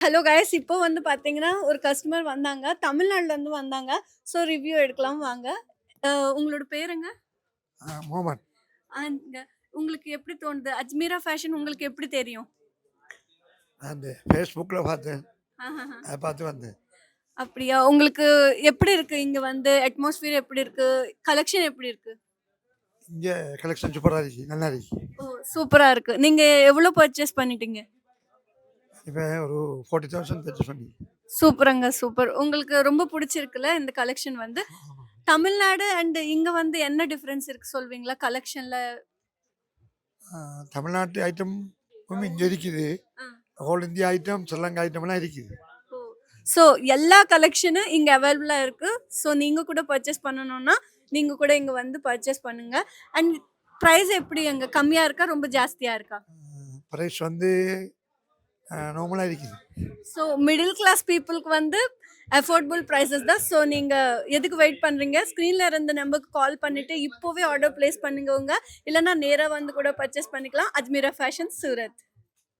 Hello guys இப்போ வந்து பார்த்தீங்கன்னா, ஒரு கஸ்டமர் வந்தாங்க. தமிழ்நாடுலருந்து வந்தாங்க. ஸோ ரிவ்யூ எடுக்கலாம் வாங்க. உங்களோட பேருங்க? முகமது. அங்க உங்களுக்கு எப்படி தோணுது? அஜ்மீரா ஃபேஷன் உங்களுக்கு எப்படி தெரியும்? அந்த ஃபேஸ்புக்கில் பார்த்தேன். ஆஹஹ. அதை பார்த்து வந்தேன். அப்படியா? உங்களுக்கு எப்படி இருக்கு? இங்க வந்து அட்மாஸ்பியர் எப்படி இருக்கு? கலெக்ஷன் எப்படி இருக்கு? இங்கே கலெக்ஷன் சூப்பராக இருக்கு, நல்லா இருக்கு. ஓ! சூப்பரா இருக்கு. நீங்க எவ்வளோ பர்ச்சேஸ் பண்ணிட்டீங்க? இப்போ ஒரு 40,000 பர்ச்சேஸ் பண்ணி. சூப்பருங்க, சூப்பர். உங்களுக்கு ரொம்ப புடிச்சிருக்குல்ல இந்த கலெக்ஷன் வந்து? தமிழ்நாடு அண்ட் இங்க வந்து என்ன டிஃபரன்ஸ் இருக்கு சொல்வீங்களா? கலெக்ஷன்ல? தமிழ்நாட்டு ஐட்டம் இங்கே இருக்குது. ஆ. ஹோல் இந்தியா ஐட்டம், ஸ்ரீலங்கா ஐட்டம்லாம் இருக்குது. ஓ! ஸோ எல்லா கலெக்ஷனும் இங்க அவைலபிளா இருக்கு. ஸோ நீங்க கூட பர்ச்சேஸ் பண்ணணும்னா, நீங்க கூட இங்க வந்து பர்ச்சேஸ் பண்ணுங்க. அண்ட் பிரைஸ் எப்படி அங்க கம்மியா இருக்கா? ரொம்ப ஜாஸ்தியா இருக்கா? ப்ரைஸ் வந்து நார்மலாக இருக்குது. ஸோ மிடில் கிளாஸ் பீப்புளுக்கு வந்து அஃபோர்டபுள் பிரைஸஸ் தான். ஸோ நீங்க எதுக்கு வெயிட் பண்றீங்க? ஸ்க்ரீன்ல இருந்த நம்பருக்கு கால் பண்ணிட்டு இப்போவே ஆர்டர் பிளேஸ் பண்ணுங்கங்க. இல்லன்னா நேரா வந்து கூட பர்ச்சேஸ் பண்ணிக்கலாம். அஜ்மீரா ஃபேஷன், சூரத்.